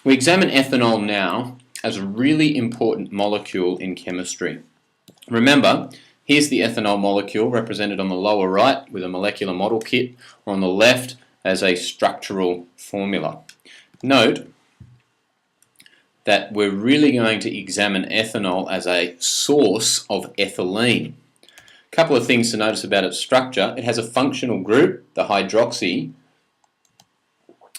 We examine ethanol now as a really important molecule in chemistry. Remember, here's the ethanol molecule represented on the lower right with a molecular model kit, or on the left as a structural formula. Note that we're really going to examine ethanol as a source of ethylene. A couple of things to notice about its structure. It has a functional group, the hydroxy.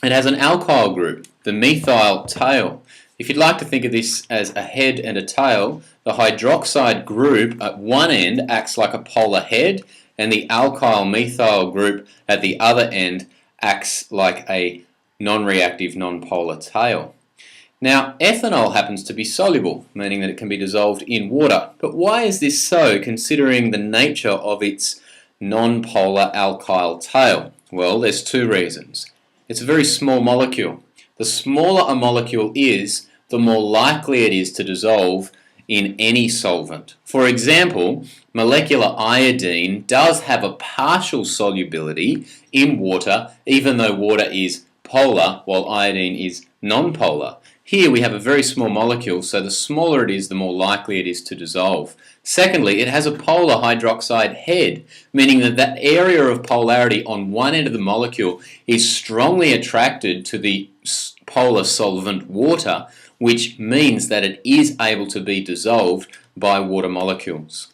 It has an alkyl group, the methyl tail. If you'd like to think of this as a head and a tail, the hydroxide group at one end acts like a polar head, and the alkyl methyl group at the other end acts like a non-reactive non-polar tail. Now, ethanol happens to be soluble, meaning that it can be dissolved in water. But why is this so, considering the nature of its non-polar alkyl tail? Well, there's two reasons. It's a very small molecule. The smaller a molecule is, the more likely it is to dissolve in any solvent. For example, molecular iodine does have a partial solubility in water, even though water is polar while iodine is non-polar. Here we have a very small molecule, so the smaller it is, the more likely it is to dissolve. Secondly, it has a polar hydroxide head, meaning that that area of polarity on one end of the molecule is strongly attracted to the polar solvent water, which means that it is able to be dissolved by water molecules.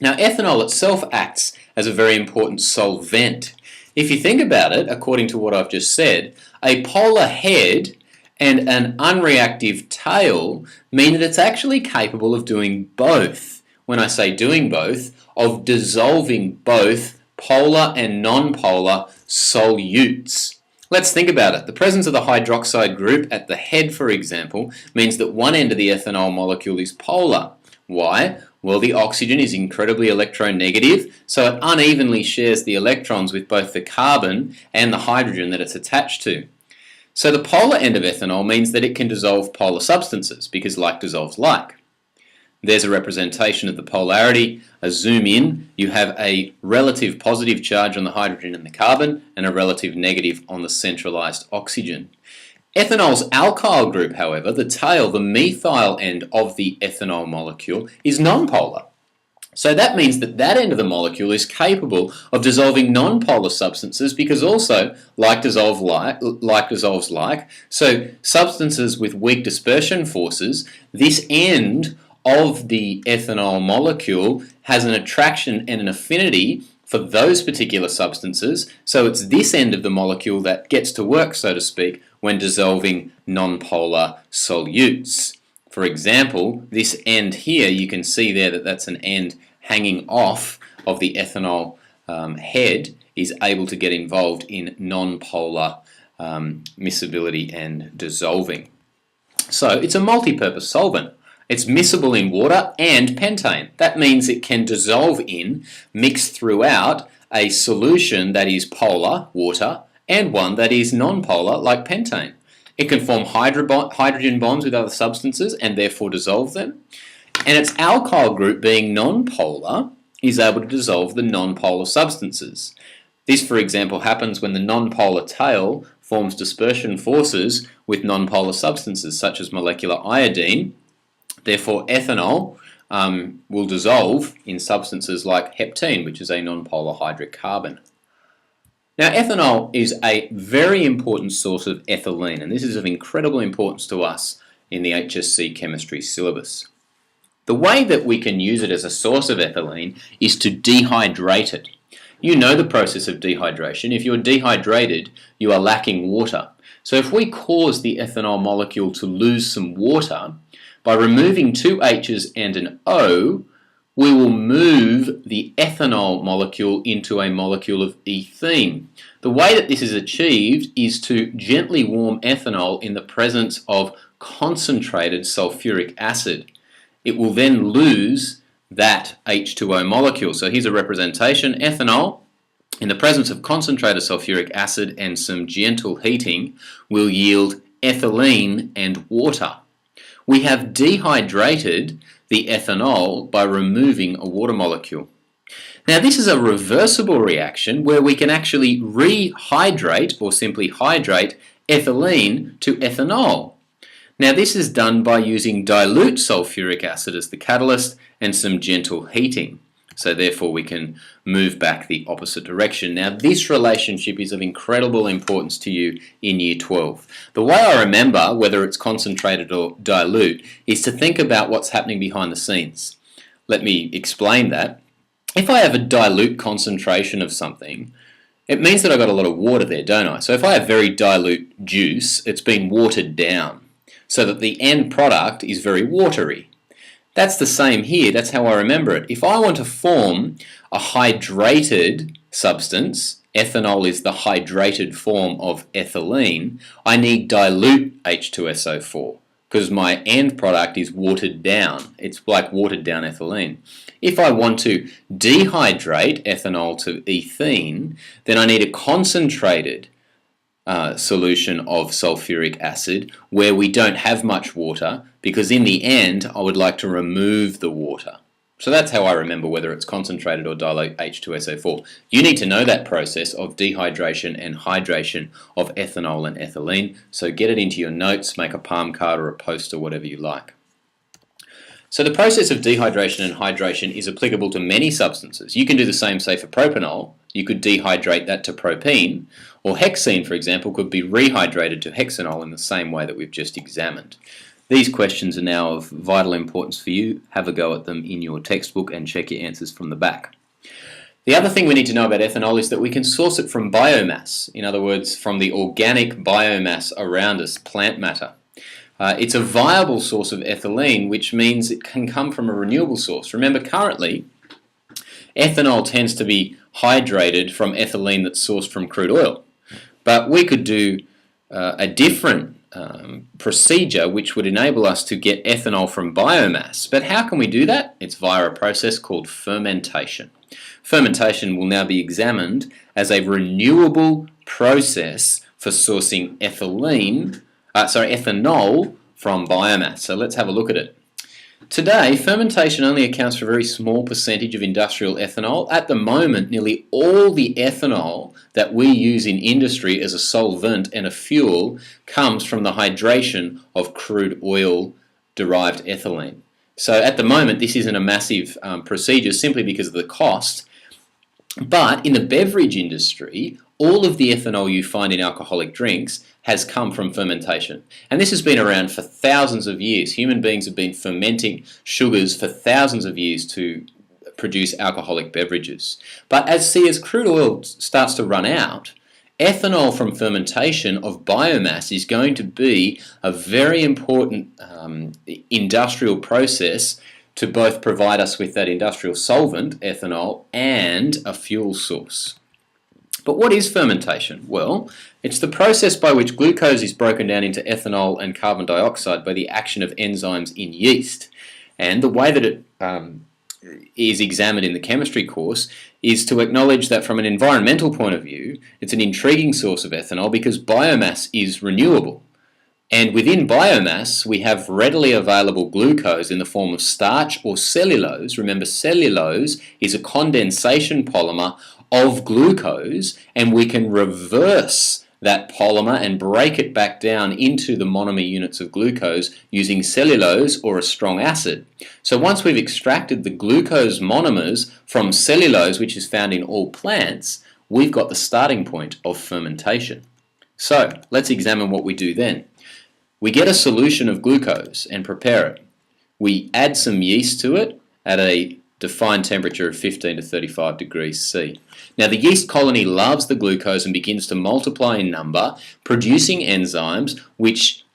Now, ethanol itself acts as a very important solvent. If you think about it, according to what I've just said, a polar head and an unreactive tail mean that it's actually capable of doing both. When I say doing both, of dissolving both polar and non-polar solutes. Let's think about it. The presence of the hydroxide group at the head, for example, means that one end of the ethanol molecule is polar. Why? Well, the oxygen is incredibly electronegative, so it unevenly shares the electrons with both the carbon and the hydrogen that it's attached to. So the polar end of ethanol means that it can dissolve polar substances, because like dissolves like. There's a representation of the polarity. A zoom in, you have a relative positive charge on the hydrogen and the carbon, and a relative negative on the centralized oxygen. Ethanol's alkyl group, however, the tail, the methyl end of the ethanol molecule, is nonpolar. So that means that that end of the molecule is capable of dissolving non-polar substances, because also like dissolves like. So substances with weak dispersion forces, this end of the ethanol molecule has an attraction and an affinity for those particular substances. So it's this end of the molecule that gets to work, so to speak, when dissolving non-polar solutes. For example, this end here, you can see there that that's an end hanging off of the ethanol head, is able to get involved in non-polar miscibility and dissolving. So it's a multi-purpose solvent. It's miscible in water and pentane. That means it can dissolve in, mix throughout, a solution that is polar, water, and one that is non-polar, like pentane. It can form hydrogen bonds with other substances and therefore dissolve them. And its alkyl group, being non-polar, is able to dissolve the non-polar substances. This, for example, happens when the non-polar tail forms dispersion forces with non-polar substances, such as molecular iodine. Therefore, ethanol will dissolve in substances like heptene, which is a non-polar hydrocarbon. Now, ethanol is a very important source of ethylene, and this is of incredible importance to us in the HSC Chemistry syllabus. The way that we can use it as a source of ethylene is to dehydrate it. You know the process of dehydration. If you're dehydrated, you are lacking water. So if we cause the ethanol molecule to lose some water, by removing two H's and an O, we will move the ethanol molecule into a molecule of ethene. The way that this is achieved is to gently warm ethanol in the presence of concentrated sulfuric acid. It will then lose that H2O molecule. So here's a representation. Ethanol, in the presence of concentrated sulfuric acid and some gentle heating, will yield ethylene and water. We have dehydrated the ethanol by removing a water molecule. Now, this is a reversible reaction where we can actually rehydrate, or simply hydrate, ethylene to ethanol. Now this is done by using dilute sulfuric acid as the catalyst and some gentle heating. So therefore we can move back the opposite direction. Now this relationship is of incredible importance to you in Year 12. The way I remember whether it's concentrated or dilute is to think about what's happening behind the scenes. Let me explain that. If I have a dilute concentration of something, it means that I've got a lot of water there, don't I? So if I have very dilute juice, it's been watered down so that the end product is very watery. That's the same here, that's how I remember it. If I want to form a hydrated substance, ethanol is the hydrated form of ethylene, I need dilute H2SO4 because my end product is watered down. It's like watered down ethylene. If I want to dehydrate ethanol to ethene, then I need a concentrated solution of sulfuric acid where we don't have much water, because in the end I would like to remove the water. So that's how I remember whether it's concentrated or dilute H2SO4. You need to know that process of dehydration and hydration of ethanol and ethylene, so get it into your notes, make a palm card or a poster, whatever you like. So the process of dehydration and hydration is applicable to many substances. You can do the same, say, for propanol. You could dehydrate that to propene, or hexene, for example, could be rehydrated to hexanol in the same way that we've just examined. These questions are now of vital importance for you. Have a go at them in your textbook and check your answers from the back. The other thing we need to know about ethanol is that we can source it from biomass, in other words, from the organic biomass around us, plant matter. It's a viable source of ethylene, which means it can come from a renewable source. Remember, currently, ethanol tends to be hydrated from ethylene that's sourced from crude oil. But we could do a different procedure which would enable us to get ethanol from biomass. But how can we do that? It's via a process called fermentation. Fermentation will now be examined as a renewable process for sourcing ethanol from biomass. So let's have a look at it. Today, fermentation only accounts for a very small percentage of industrial ethanol. At the moment, nearly all the ethanol that we use in industry as a solvent and a fuel comes from the hydration of crude oil-derived ethylene. So at the moment, this isn't a massive procedure simply because of the cost. But in the beverage industry, all of the ethanol you find in alcoholic drinks has come from fermentation. And this has been around for thousands of years. Human beings have been fermenting sugars for thousands of years to produce alcoholic beverages. But as crude oil starts to run out, ethanol from fermentation of biomass is going to be a very important industrial process to both provide us with that industrial solvent, ethanol, and a fuel source. But what is fermentation? Well, it's the process by which glucose is broken down into ethanol and carbon dioxide by the action of enzymes in yeast. And the way that it is examined in the chemistry course is to acknowledge that from an environmental point of view, it's an intriguing source of ethanol because biomass is renewable. And within biomass, we have readily available glucose in the form of starch or cellulose. Remember, cellulose is a condensation polymer of glucose, and we can reverse that polymer and break it back down into the monomer units of glucose using cellulose or a strong acid. So once we've extracted the glucose monomers from cellulose, which is found in all plants, we've got the starting point of fermentation. So let's examine what we do then. We get a solution of glucose and prepare it. We add some yeast to it at a defined temperature of 15 to 35 degrees C. Now the yeast colony loves the glucose and begins to multiply in number, producing enzymes which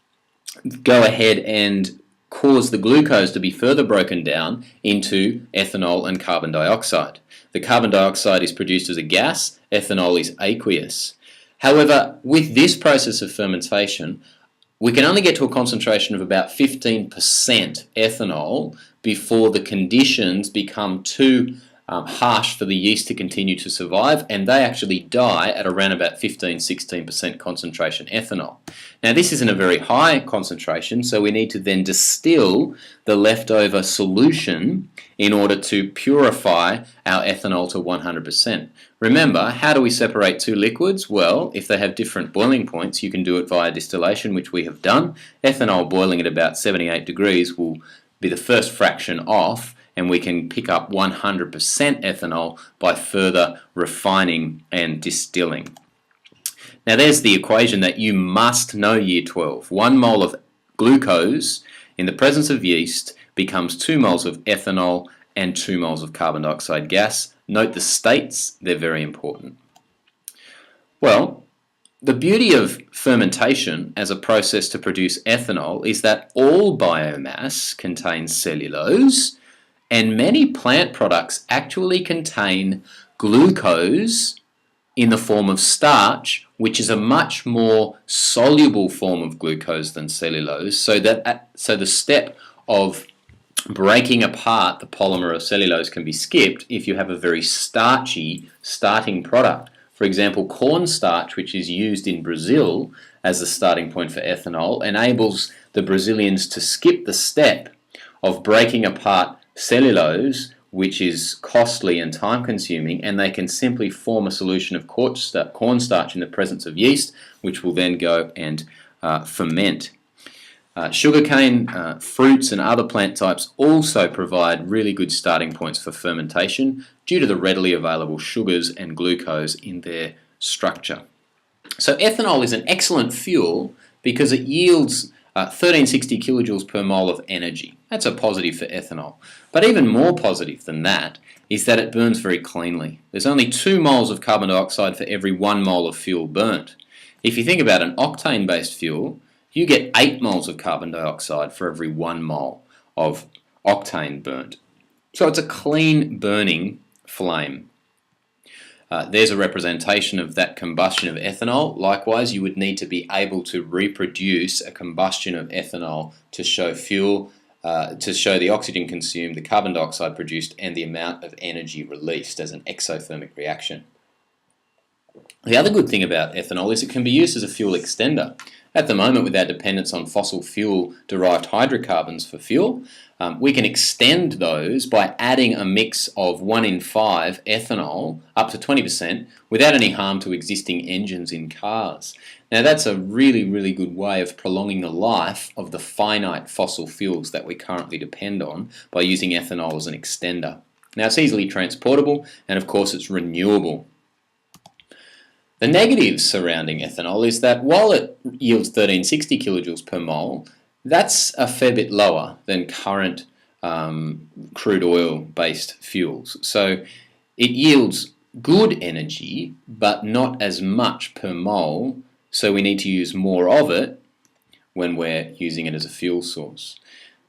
go ahead and cause the glucose to be further broken down into ethanol and carbon dioxide. The carbon dioxide is produced as a gas, ethanol is aqueous. However, with this process of fermentation, we can only get to a concentration of about 15% ethanol before the conditions become too harsh for the yeast to continue to survive, and they actually die at around about 15-16% concentration ethanol. Now this isn't a very high concentration, so we need to then distill the leftover solution in order to purify our ethanol to 100%. Remember, how do we separate two liquids? Well, if they have different boiling points, you can do it via distillation, which we have done. Ethanol boiling at about 78 degrees will be the first fraction off, and we can pick up 100% ethanol by further refining and distilling. Now there's the equation that you must know, Year 12. 1 mole of glucose in the presence of yeast becomes 2 moles of ethanol and 2 moles of carbon dioxide gas. Note the states, they're very important. Well, the beauty of fermentation as a process to produce ethanol is that all biomass contains cellulose, and many plant products actually contain glucose in the form of starch, which is a much more soluble form of glucose than cellulose, so the step of breaking apart the polymer of cellulose can be skipped if you have a very starchy starting product. For example, cornstarch, which is used in Brazil as the starting point for ethanol, enables the Brazilians to skip the step of breaking apart cellulose, which is costly and time consuming, and they can simply form a solution of cornstarch in the presence of yeast, which will then go and ferment. Sugarcane, fruits and other plant types also provide really good starting points for fermentation due to the readily available sugars and glucose in their structure. So ethanol is an excellent fuel because it yields 1360 kilojoules per mole of energy. That's a positive for ethanol. But even more positive than that is that it burns very cleanly. There's only 2 moles of carbon dioxide for every 1 mole of fuel burnt. If you think about an octane-based fuel, you get 8 moles of carbon dioxide for every 1 mole of octane burnt. So it's a clean burning flame. There's a representation of that combustion of ethanol. Likewise, you would need to be able to reproduce a combustion of ethanol to show fuel, to show the oxygen consumed, the carbon dioxide produced, and the amount of energy released as an exothermic reaction. The other good thing about ethanol is it can be used as a fuel extender. At the moment, with our dependence on fossil fuel-derived hydrocarbons for fuel, we can extend those by adding a mix of 1 in 5 ethanol up to 20% without any harm to existing engines in cars. Now that's a really, really good way of prolonging the life of the finite fossil fuels that we currently depend on by using ethanol as an extender. Now it's easily transportable and of course it's renewable. The negatives surrounding ethanol is that while it yields 1360 kilojoules per mole, that's a fair bit lower than current crude oil-based fuels. So it yields good energy, but not as much per mole, so we need to use more of it when we're using it as a fuel source.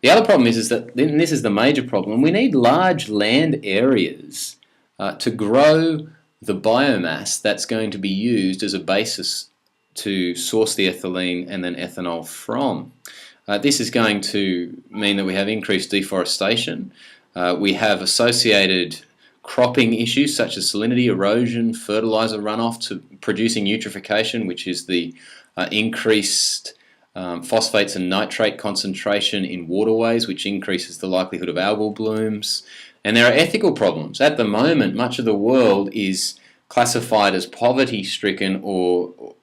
The other problem is that, and this is the major problem, we need large land areas to grow the biomass that's going to be used as a basis to source the ethylene and then ethanol from. This is going to mean that we have increased deforestation. We have associated cropping issues such as salinity, erosion, fertilizer runoff to producing eutrophication, which is the increased phosphates and nitrate concentration in waterways, which increases the likelihood of algal blooms. And there are ethical problems. At the moment, much of the world is classified as poverty-stricken or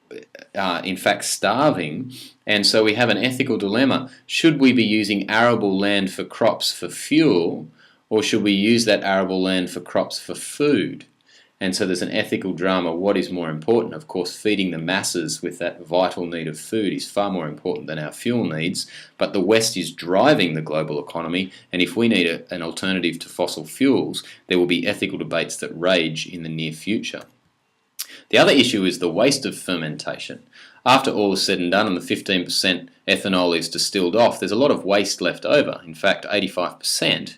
in fact starving, and so we have an ethical dilemma. Should we be using arable land for crops for fuel, or should we use that arable land for crops for food? And so there's an ethical drama. What is more important? Of course, feeding the masses with that vital need of food is far more important than our fuel needs, but the West is driving the global economy, and if we need an alternative to fossil fuels, there will be ethical debates that rage in the near future. The other issue is the waste of fermentation. After all is said and done and the 15% ethanol is distilled off, there's a lot of waste left over. In fact, 85%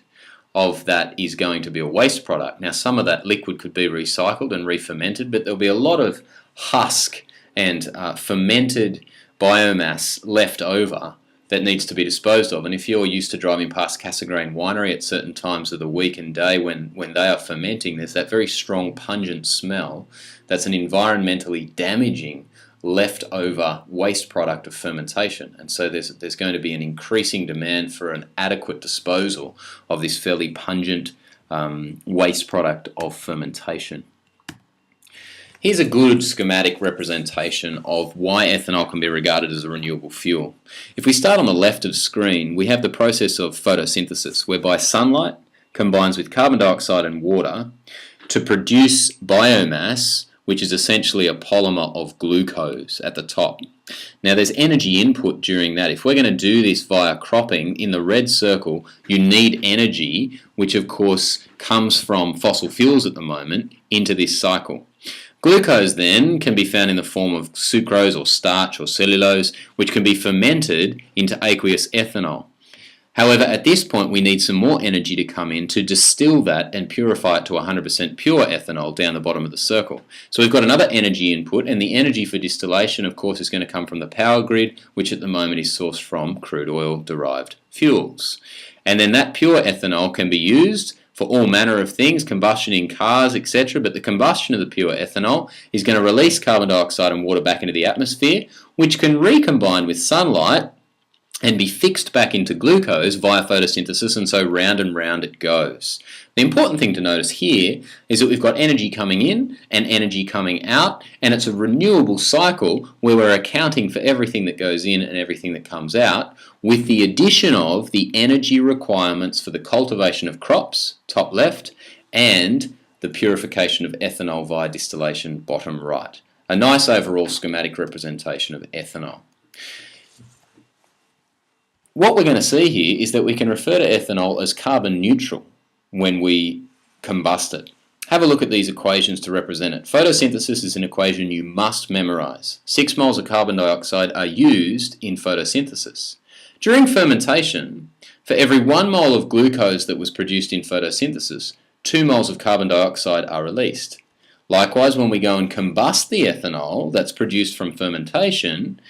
of that is going to be a waste product. Now some of that liquid could be recycled and re-fermented, but there'll be a lot of husk and fermented biomass left over that needs to be disposed of. And if you're used to driving past Cassegrain Winery at certain times of the week and day when they are fermenting, there's that very strong pungent smell that's an environmentally damaging leftover waste product of fermentation. And so there's going to be an increasing demand for an adequate disposal of this fairly pungent waste product of fermentation. Here's a good schematic representation of why ethanol can be regarded as a renewable fuel. If we start on the left of screen, we have the process of photosynthesis, whereby sunlight combines with carbon dioxide and water to produce biomass, which is essentially a polymer of glucose at the top. Now there's energy input during that. If we're going to do this via cropping, in the red circle, you need energy, which of course comes from fossil fuels at the moment, into this cycle. Glucose then can be found in the form of sucrose or starch or cellulose, which can be fermented into aqueous ethanol. However, at this point we need some more energy to come in to distill that and purify it to 100% pure ethanol down the bottom of the circle. So we've got another energy input, and the energy for distillation of course is going to come from the power grid, which at the moment is sourced from crude oil derived fuels. And then that pure ethanol can be used for all manner of things, combustion in cars, etc. But the combustion of the pure ethanol is going to release carbon dioxide and water back into the atmosphere, which can recombine with sunlight and be fixed back into glucose via photosynthesis, and so round and round it goes. The important thing to notice here is that we've got energy coming in and energy coming out, and it's a renewable cycle where we're accounting for everything that goes in and everything that comes out, with the addition of the energy requirements for the cultivation of crops, top left, and the purification of ethanol via distillation, bottom right. A nice overall schematic representation of ethanol. What we're going to see here is that we can refer to ethanol as carbon neutral when we combust it. Have a look at these equations to represent it. Photosynthesis is an equation you must memorize. 6 moles of carbon dioxide are used in photosynthesis. During fermentation, for every 1 mole of glucose that was produced in photosynthesis, 2 moles of carbon dioxide are released. Likewise, when we go and combust the ethanol that's produced from fermentation,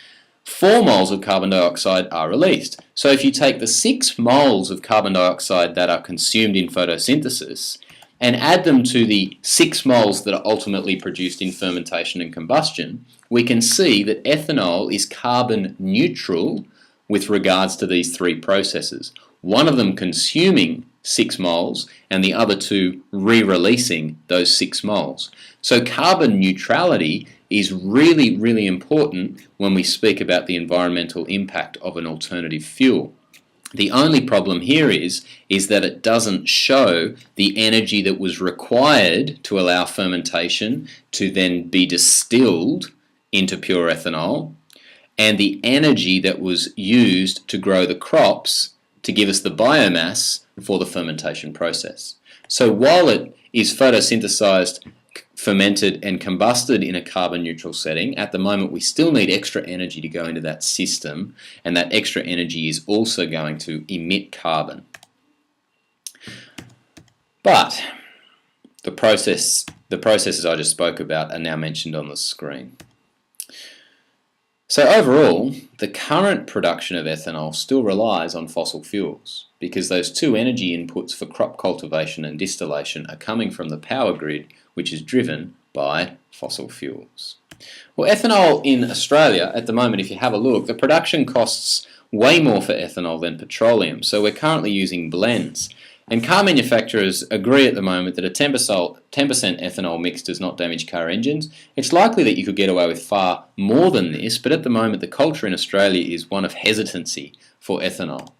4 moles of carbon dioxide are released. So if you take the 6 moles of carbon dioxide that are consumed in photosynthesis and add them to the 6 moles that are ultimately produced in fermentation and combustion, we can see that ethanol is carbon neutral with regards to these 3 processes. One of them consuming 6 moles and the other 2 re-releasing those 6 moles. So carbon neutrality is really, really important when we speak about the environmental impact of an alternative fuel. The only problem here is that it doesn't show the energy that was required to allow fermentation to then be distilled into pure ethanol, and the energy that was used to grow the crops to give us the biomass for the fermentation process. So while it is photosynthesized, fermented and combusted in a carbon neutral setting, at the moment we still need extra energy to go into that system, and that extra energy is also going to emit carbon. But the processes I just spoke about are now mentioned on the screen. So overall, the current production of ethanol still relies on fossil fuels, because those 2 energy inputs for crop cultivation and distillation are coming from the power grid, which is driven by fossil fuels. Well, ethanol in Australia at the moment, if you have a look, the production costs way more for ethanol than petroleum, so we're currently using blends. And car manufacturers agree at the moment that a 10% ethanol mix does not damage car engines. It's likely that you could get away with far more than this, but at the moment the culture in Australia is one of hesitancy for ethanol.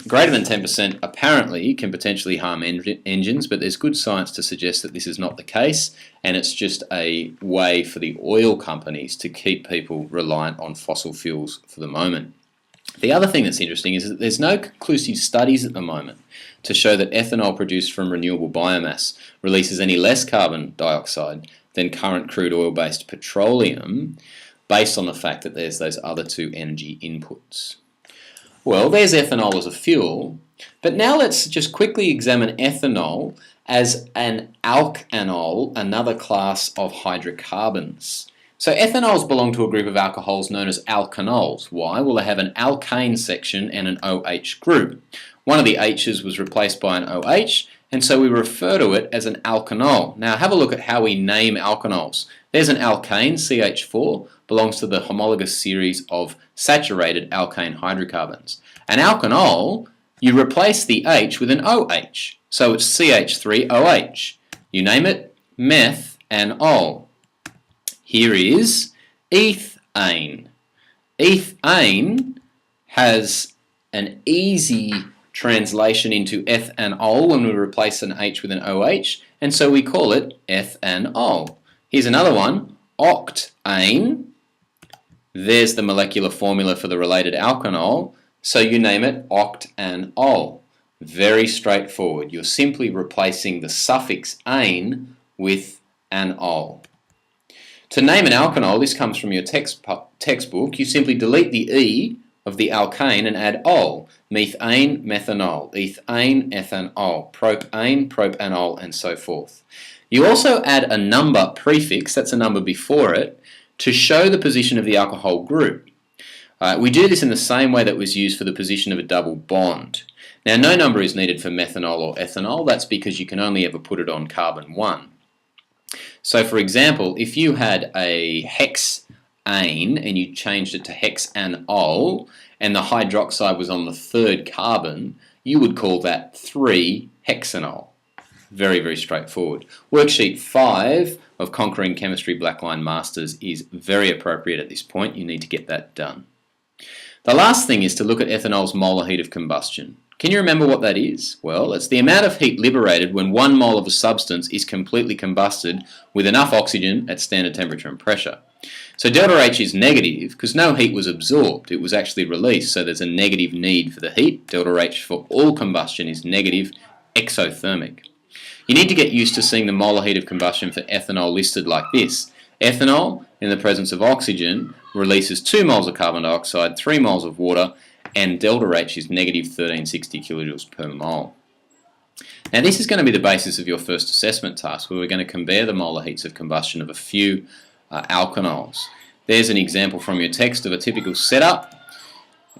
Greater than 10% apparently can potentially harm engines, but there's good science to suggest that this is not the case, and it's just a way for the oil companies to keep people reliant on fossil fuels for the moment. The other thing that's interesting is that there's no conclusive studies at the moment to show that ethanol produced from renewable biomass releases any less carbon dioxide than current crude oil-based petroleum, based on the fact that there's those other 2 energy inputs. Well, there's ethanol as a fuel, but now let's just quickly examine ethanol as an alkanol, another class of hydrocarbons. So ethanols belong to a group of alcohols known as alkanols. Why? Well, they have an alkane section and an OH group. One of the H's was replaced by an OH, and so we refer to it as an alkanol. Now have a look at how we name alkanols. There's an alkane, CH4, belongs to the homologous series of saturated alkane hydrocarbons. An alkanol, you replace the H with an OH, so it's CH3OH. You name it methanol. Here is ethane. Ethane has an easy translation into ethanol when we replace an H with an OH, and so we call it ethanol. Here's another one, octane. There's the molecular formula for the related alkanol, so you name it octanol. Very straightforward. You're simply replacing the suffix ane with an ol. To name an alkanol, this comes from your textbook, you simply delete the E of the alkane and add ol. Methane, methanol, ethane, ethanol, propane, propanol, and so forth. You also add a number prefix, that's a number before it, to show the position of the alcohol group. We do this in the same way that was used for the position of a double bond. Now no number is needed for methanol or ethanol, that's because you can only ever put it on carbon 1. So for example, if you had a hexane and you changed it to hexanol and the hydroxide was on the third carbon, you would call that 3-hexanol. Very, very straightforward. Worksheet 5 of Conquering Chemistry Blackline Masters is very appropriate at this point. You need to get that done. The last thing is to look at ethanol's molar heat of combustion. Can you remember what that is? Well, it's the amount of heat liberated when 1 mole of a substance is completely combusted with enough oxygen at standard temperature and pressure. So delta H is negative because no heat was absorbed, it was actually released, so there's a negative need for the heat. Delta H for all combustion is negative, exothermic. You need to get used to seeing the molar heat of combustion for ethanol listed like this. Ethanol, in the presence of oxygen, releases 2 moles of carbon dioxide, 3 moles of water, and delta H is negative 1360 kilojoules per mole. Now this is going to be the basis of your first assessment task, where we're going to compare the molar heats of combustion of a few alkanols. There's an example from your text of a typical setup.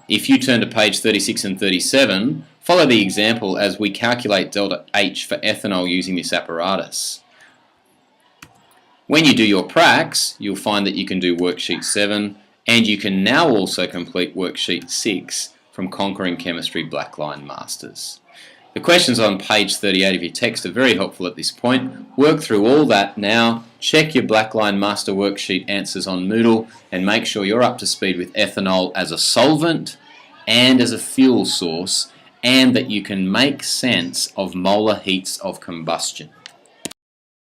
If you turn to page 36 and 37, follow the example as we calculate delta H for ethanol using this apparatus. When you do your pracs, you'll find that you can do worksheet 7, and you can now also complete worksheet 6 from Conquering Chemistry Blackline Masters. The questions on page 38 of your text are very helpful at this point. Work through all that now, check your Blackline Master worksheet answers on Moodle, and make sure you're up to speed with ethanol as a solvent and as a fuel source, and that you can make sense of molar heats of combustion.